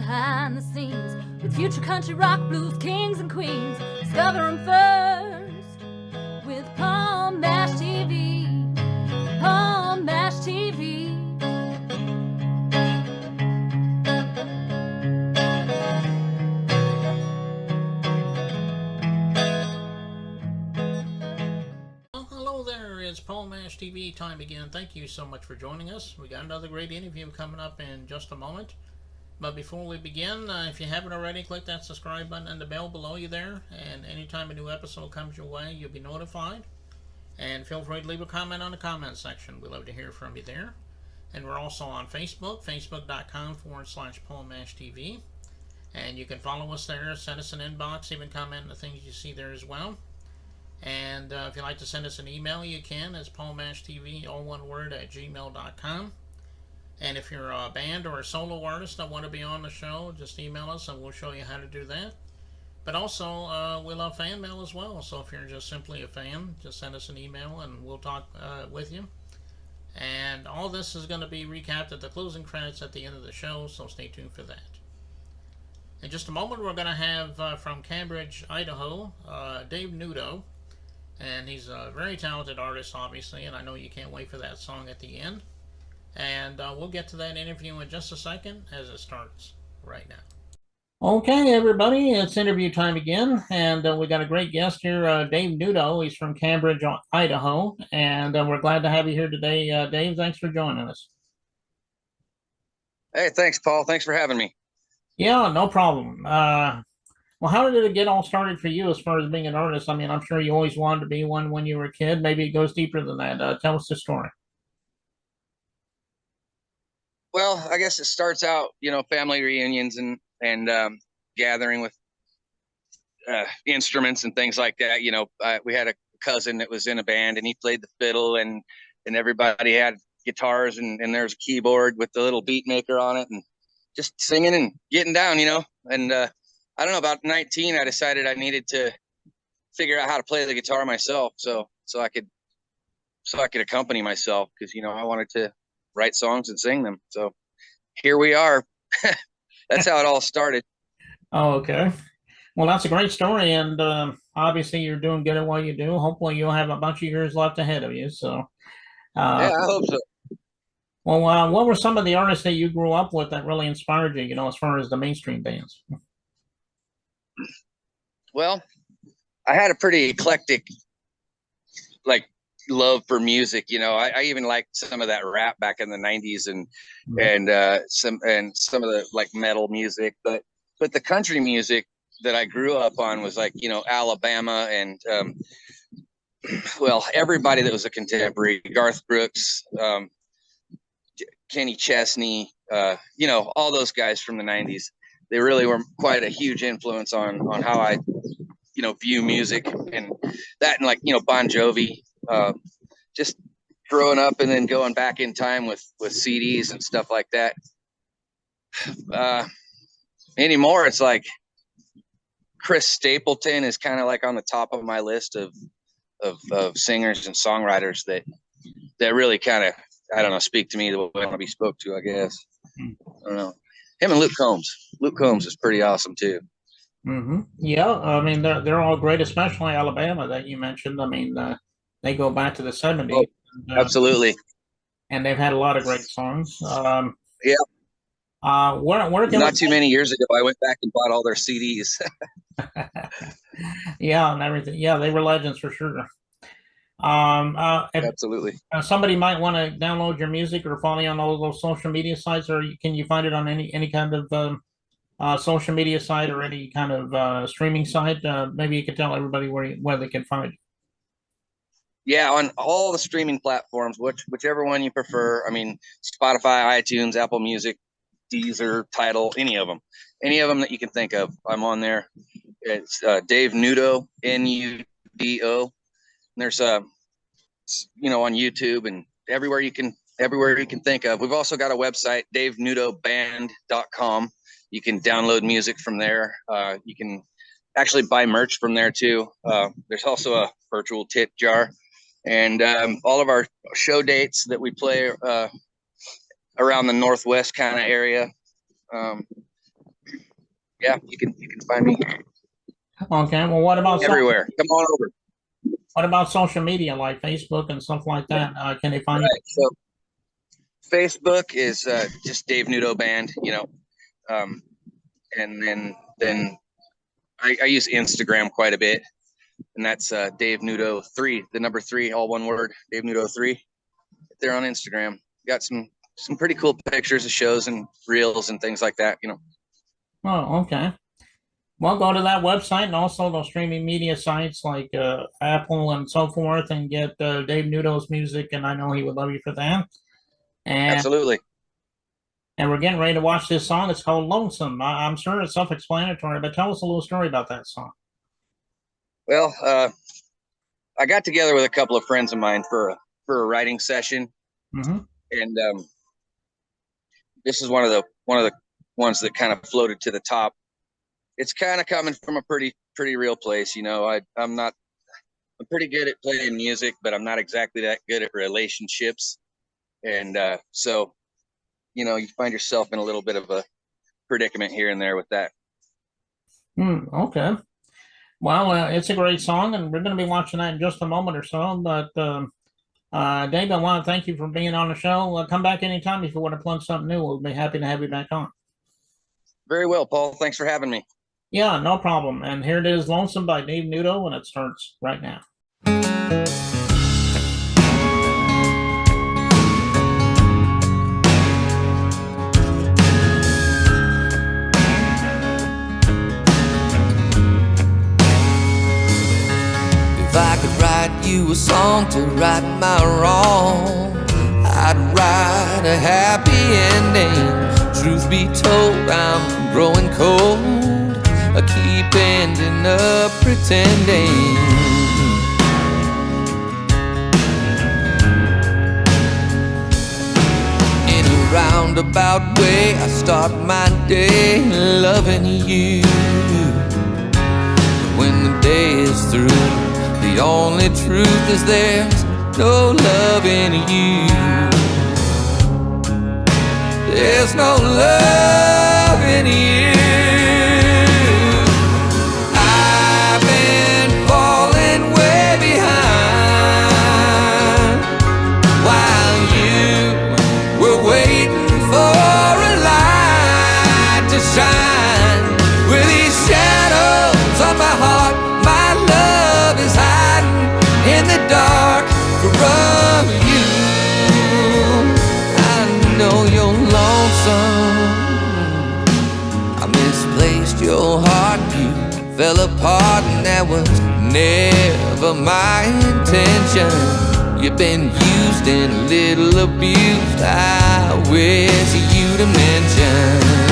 behind the scenes with future country rock blues kings and queens. Discover them first with Paul Mash TV. Paul Mash TV. Hello there, it's Paul Mash TV time again. Thank you so much for joining us. We got another great interview coming up in just a moment. But before we begin, if you haven't already, click that subscribe button and the bell below you there. And anytime a new episode comes your way, you'll be notified. And feel free to leave a comment on the comment section. We'd love to hear from you there. And we're also on Facebook, facebook.com/PaulMashTV. And you can follow us there, send us an inbox, even comment on the things you see there as well. And if you'd like to send us an email, you can. It's paulmashtv, all one word, @gmail.com. And if you're a band or a solo artist that want to be on the show, just email us and we'll show you how to do that. But also, we love fan mail as well. So if you're just simply a fan, just send us an email and we'll talk with you. And all this is going to be recapped at the closing credits at the end of the show, so stay tuned for that. In just a moment, we're going to have from Cambridge, Idaho, Dave Nudo. And he's a very talented artist, obviously, and I know you can't wait for that song at the end. And we'll get to that interview in just a second as it starts right now. Okay, everybody, it's interview time again, and we got a great guest here, Dave Nudo. He's from Cambridge, Idaho, and we're glad to have you here today. Dave, thanks for joining us. Hey, thanks, Paul. Thanks for having me. Yeah, no problem. Well, how did it get all started for you as far as being an artist? I mean, I'm sure you always wanted to be one when you were a kid. Maybe it goes deeper than that. Tell us the story. Well, I guess it starts out, family reunions and gathering with instruments and things like that. We had a cousin that was in a band and he played the fiddle and everybody had guitars and there's a keyboard with the little beat maker on it and just singing and getting down, and I don't know, about 19, I decided I needed to figure out how to play the guitar myself. So I could accompany myself because, I wanted to write songs and sing them. So here we are. That's how it all started. Oh, okay. Well, that's a great story. And obviously you're doing good at what you do. Hopefully you'll have a bunch of years left ahead of you. So, yeah, I hope so. Well, what were some of the artists that you grew up with that really inspired you, as far as the mainstream bands? Well, I had a pretty eclectic, love for music. I even liked some of that rap back in the 90s and some of the metal music, but the country music that I grew up on was Alabama and everybody that was a contemporary, Garth Brooks, Kenny Chesney, all those guys from the 90s. They really were quite a huge influence on how I view music and that, and Bon Jovi, just growing up and then going back in time with CDs and stuff like that. Anymore, it's like Chris Stapleton is kind of on the top of my list of singers and songwriters that really kind of, I don't know, speak to me the way I want to be spoke to, I guess. I don't know. Him and Luke Combs. Luke Combs is pretty awesome too. Mm-hmm. Yeah, I mean they're all great, especially Alabama that you mentioned. I mean they go back to the 70s. Oh, absolutely. And they've had a lot of great songs. Yeah. Where Not too many years ago, I went back and bought all their CDs. Yeah, and everything. Yeah, they were legends for sure. Absolutely. Somebody might want to download your music or follow you on all those social media sites, or can you find it on any kind of social media site or any kind of streaming site? Maybe you could tell everybody where they can find you. Yeah, on all the streaming platforms, whichever one you prefer. I mean, Spotify, iTunes, Apple Music, Deezer, Tidal, any of them that you can think of. I'm on there. It's Dave Nudo, Nudo. And there's on YouTube and everywhere you can think of. We've also got a website, davenudoband.com. You can download music from there. You can actually buy merch from there too. There's also a virtual tip jar, and all of our show dates that we play around the Northwest kind of area. Yeah, you can find me Okay. Well, what about everywhere. Come on over. social media like Facebook and stuff like that? Can they find you? Right. So Facebook is just Dave Nudo Band, um, and then I use Instagram quite a bit, and that's Dave Nudo 3, the number 3, all one word, Dave Nudo 3. They're on Instagram. Got some pretty cool pictures of shows and reels and things like that. Oh, okay. Well, go to that website and also those streaming media sites like Apple and so forth, and get Dave Nudo's music. And I know he would love you for that. And Absolutely. we're getting ready to watch this song. It's called "Lonesome." I'm sure it's self-explanatory, but tell us a little story about that song. Well, I got together with a couple of friends of mine for a writing session, Mm-hmm. and this is one of the ones that kind of floated to the top. It's kind of coming from a pretty real place, I'm pretty good at playing music, but I'm not exactly that good at relationships, and so you find yourself in a little bit of a predicament here and there with that. Okay. Well, it's a great song, and we're going to be watching that in just a moment or so. But Dave, I want to thank you for being on the show. Come back anytime if you want to plug something new. We'll be happy to have you back on. Very well, Paul. Thanks for having me. Yeah, no problem. And here it is, "Lonesome" by Dave Nudo, and it starts right now. If I could write you a song to right my wrong, I'd write a happy ending. Truth be told, I'm growing cold. I keep ending up pretending. In a roundabout way, I start my day loving you. But when the day is through, the only truth is there's no love in you. There's no love in you. I've been falling way behind while you were waiting for a light to shine. With these shadows on my heart, my love is hiding in the dark from you. I know you're lonesome. I misplaced your heart, you fell apart, and that was never my intention. You've been used and a little abused, I wish you to mention.